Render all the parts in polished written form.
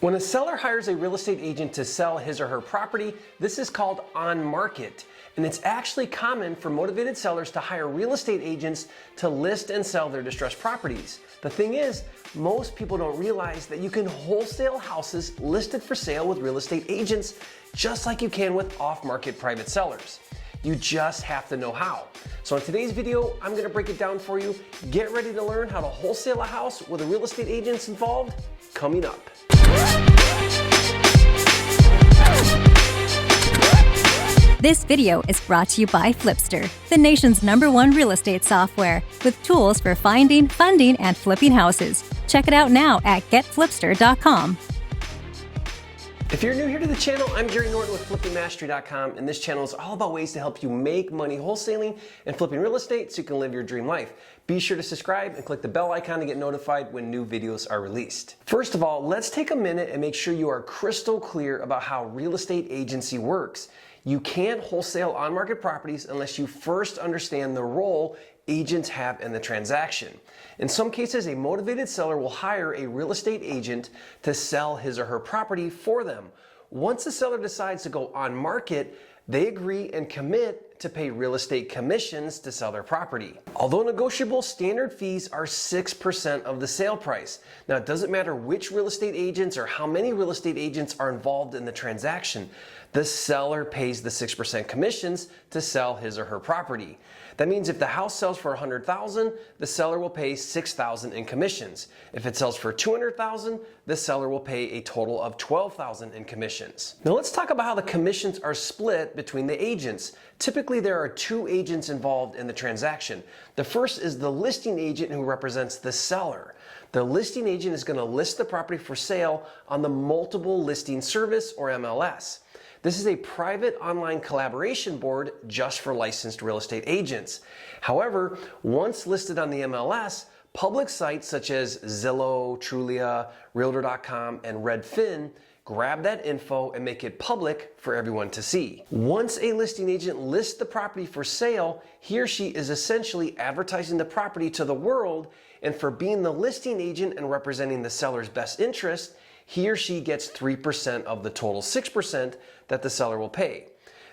When a seller hires a real estate agent to sell his or her property, this is called on market. And it's actually common for motivated sellers to hire real estate agents to list and sell their distressed properties. The thing is, most people don't realize that you can wholesale houses listed for sale with real estate agents just like you can with off-market private sellers. You just have to know how. So in today's video, I'm gonna break it down for you. Get ready to learn how to wholesale a house with a real estate agents involved, coming up. This video is brought to you by FLIPSTER, the nation's #1 real estate software, with tools for finding, funding, and flipping houses. Check it out now at getflipster.com. If you're new here to the channel, I'm Jerry Norton with FlippingMastery.com, and this channel is all about ways to help you make money wholesaling and flipping real estate so you can live your dream life. Be sure to subscribe and click the bell icon to get notified when new videos are released. First of all, let's take a minute and make sure you are crystal clear about how real estate agency works. You can't wholesale on-market properties unless you first understand the role agents have in the transaction. In some cases, a motivated seller will hire a real estate agent to sell his or her property for them. Once the seller decides to go on market, they agree and commit to pay real estate commissions to sell their property. Although negotiable, standard fees are 6% of the sale price. Now, it doesn't matter which real estate agents or how many real estate agents are involved in the transaction. The seller pays the 6% commissions to sell his or her property. That means if the house sells for $100,000, the seller will pay $6,000 in commissions. If it sells for $200,000, the seller will pay a total of $12,000 in commissions. Now let's talk about how the commissions are split between the agents. Typically, there are two agents involved in the transaction. The first is the listing agent who represents the seller. The listing agent is going to list the property for sale on the multiple listing service, or MLS. This is a private online collaboration board just for licensed real estate agents. However, once listed on the MLS, public sites such as Zillow, Trulia, Realtor.com, and Redfin grab that info and make it public for everyone to see. Once a listing agent lists the property for sale, he or she is essentially advertising the property to the world, and for being the listing agent and representing the seller's best interest, he or she gets 3% of the total 6% that the seller will pay.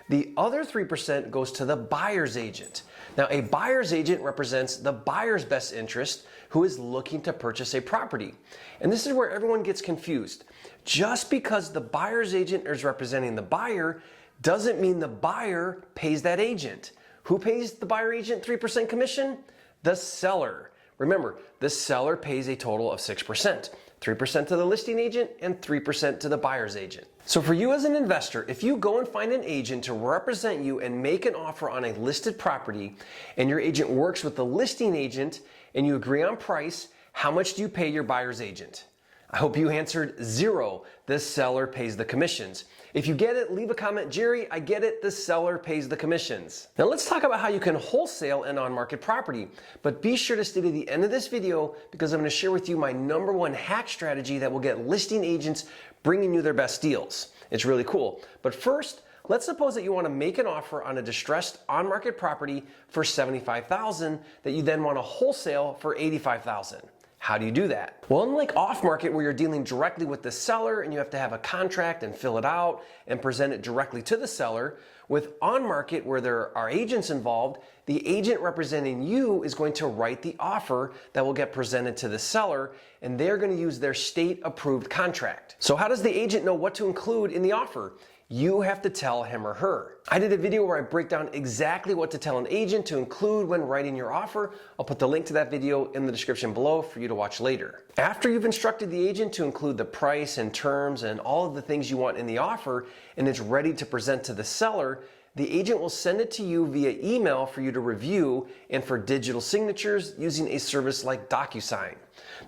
The other 3% goes to the buyer's agent. Now, a buyer's agent represents the buyer's best interest who is looking to purchase a property. And this is where everyone gets confused. Just because the buyer's agent is representing the buyer doesn't mean the buyer pays that agent. Who pays the buyer agent 3% commission? The seller. Remember, the seller pays a total of 6%. 3% to the listing agent and 3% to the buyer's agent. So for you as an investor, if you go and find an agent to represent you and make an offer on a listed property, and your agent works with the listing agent and you agree on price, how much do you pay your buyer's agent? I hope you answered 0. The seller pays the commissions. If you get it, leave a comment. Jerry, I get it. The seller pays the commissions. Now let's talk about how you can wholesale an on-market property. But be sure to stay to the end of this video because I'm going to share with you my #1 hack strategy that will get listing agents bringing you their best deals. It's really cool. But first, let's suppose that you want to make an offer on a distressed on-market property for $75,000 that you then want to wholesale for $85,000. How do you do that? Well, unlike off-market where you're dealing directly with the seller and you have to have a contract and fill it out and present it directly to the seller, with on-market where there are agents involved, the agent representing you is going to write the offer that will get presented to the seller, and they're going to use their state-approved contract. So how does the agent know what to include in the offer? You have to tell him or her. I did a video where I break down exactly what to tell an agent to include when writing your offer. I'll put the link to that video in the description below for you to watch later. After you've instructed the agent to include the price and terms and all of the things you want in the offer, and it's ready to present to the seller, the agent will send it to you via email for you to review and for digital signatures using a service like DocuSign.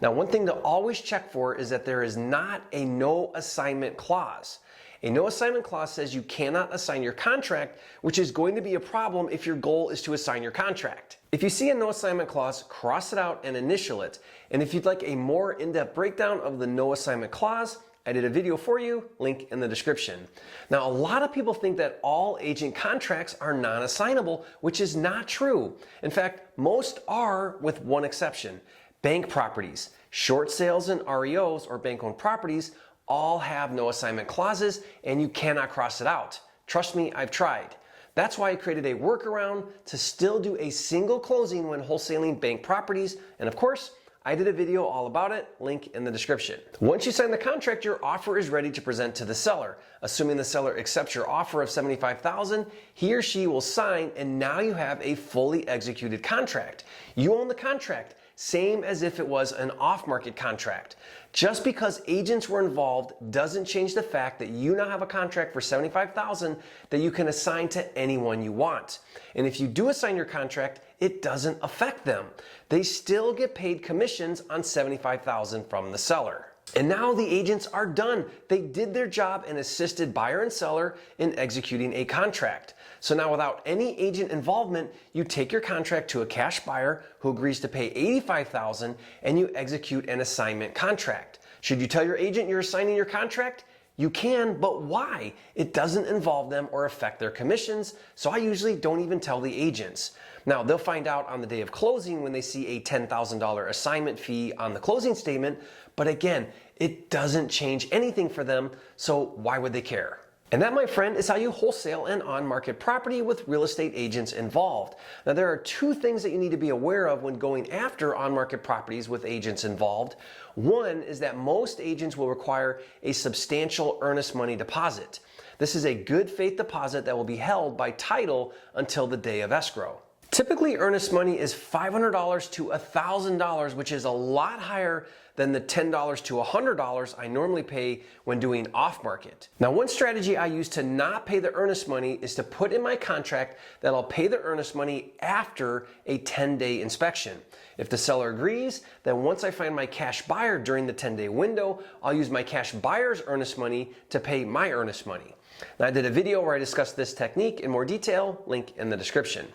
Now, one thing to always check for is that there is not a no assignment clause. A no assignment clause says you cannot assign your contract, which is going to be a problem if your goal is to assign your contract. If you see a no assignment clause, cross it out and initial it. And if you'd like a more in-depth breakdown of the no assignment clause, I did a video for you, link in the description. Now, a lot of people think that all agent contracts are non-assignable, which is not true. In fact, most are, with one exception. Bank properties, short sales and REOs, or bank-owned properties, all have no assignment clauses and you cannot cross it out. Trust me, I've tried. That's why I created a workaround to still do a single closing when wholesaling bank properties, and of course, I did a video all about it, link in the description. Once you sign the contract, your offer is ready to present to the seller. Assuming the seller accepts your offer of $75,000, he or she will sign, and now you have a fully executed contract. You own the contract, same as if it was an off-market contract. Just because agents were involved doesn't change the fact that you now have a contract for $75,000 that you can assign to anyone you want. And if you do assign your contract, it doesn't affect them. They still get paid commissions on $75,000 from the seller. And now the agents are done. They did their job and assisted buyer and seller in executing a contract. So now without any agent involvement, you take your contract to a cash buyer who agrees to pay $85,000 and you execute an assignment contract. Should you tell your agent you're assigning your contract? You can, but why? It doesn't involve them or affect their commissions, so I usually don't even tell the agents. Now, they'll find out on the day of closing when they see a $10,000 assignment fee on the closing statement, but again, it doesn't change anything for them, so why would they care? And that, my friend, is how you wholesale an on-market property with real estate agents involved. Now, there are two things that you need to be aware of when going after on-market properties with agents involved. One is that most agents will require a substantial earnest money deposit. This is a good faith deposit that will be held by title until the day of escrow. Typically, earnest money is $500 to $1,000, which is a lot higher than the $10 to $100 I normally pay when doing off-market. Now, one strategy I use to not pay the earnest money is to put in my contract that I'll pay the earnest money after a 10-day inspection. If the seller agrees, then once I find my cash buyer during the 10-day window, I'll use my cash buyer's earnest money to pay my earnest money. Now, I did a video where I discussed this technique in more detail, link in the description.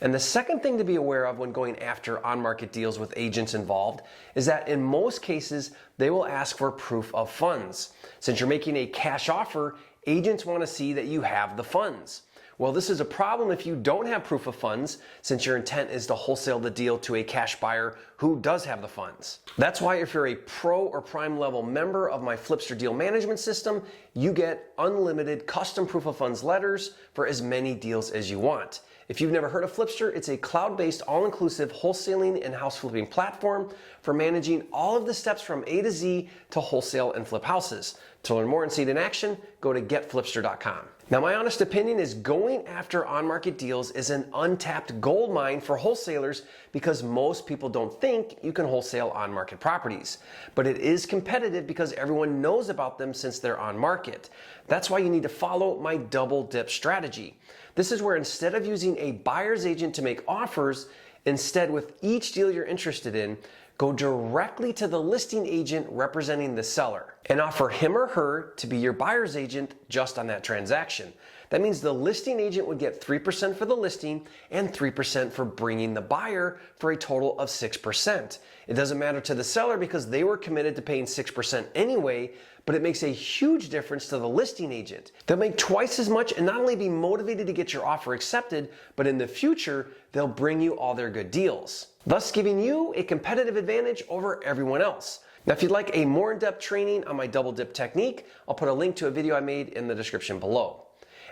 And the second thing to be aware of when going after on-market deals with agents involved is that in most cases, they will ask for proof of funds. Since you're making a cash offer, agents want to see that you have the funds. Well, this is a problem if you don't have proof of funds, since your intent is to wholesale the deal to a cash buyer who does have the funds. That's why if you're a pro or prime level member of my FLIPSTER deal management system, you get unlimited custom proof of funds letters for as many deals as you want. If you've never heard of FLIPSTER, it's a cloud-based, all-inclusive wholesaling and house flipping platform for managing all of the steps from A to Z to wholesale and flip houses. To learn more and see it in action, go to getflipster.com. Now, my honest opinion is going after on-market deals is an untapped gold mine for wholesalers because most people don't think you can wholesale on-market properties. But it is competitive because everyone knows about them since they're on market. That's why you need to follow my double dip strategy. This is where instead of using a buyer's agent to make offers, instead with each deal you're interested in, go directly to the listing agent representing the seller and offer him or her to be your buyer's agent just on that transaction. That means the listing agent would get 3% for the listing and 3% for bringing the buyer for a total of 6%. It doesn't matter to the seller because they were committed to paying 6% anyway, but it makes a huge difference to the listing agent. They'll make twice as much and not only be motivated to get your offer accepted, but in the future, they'll bring you all their good deals, thus giving you a competitive advantage over everyone else. Now, if you'd like a more in-depth training on my double dip technique, I'll put a link to a video I made in the description below.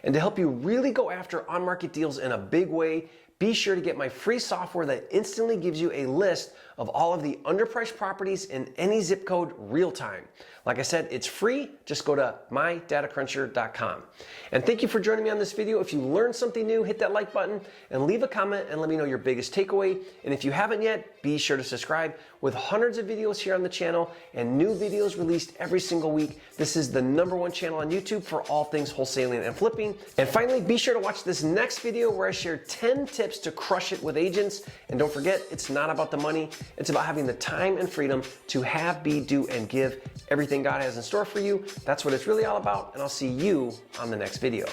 And to help you really go after on-market deals in a big way, be sure to get my free software that instantly gives you a list of all of the underpriced properties in any zip code real time. Like I said, it's free. Just go to mydatacruncher.com. And thank you for joining me on this video. If you learned something new, hit that like button and leave a comment and let me know your biggest takeaway. And if you haven't yet, be sure to subscribe. With hundreds of videos here on the channel and new videos released every single week, this is the #1 channel on YouTube for all things wholesaling and flipping. And finally, be sure to watch this next video where I share 10 tips to crush it with agents. And don't forget, it's not about the money. It's about having the time and freedom to have, be, do, and give everything God has in store for you. That's what it's really all about. And I'll see you on the next video.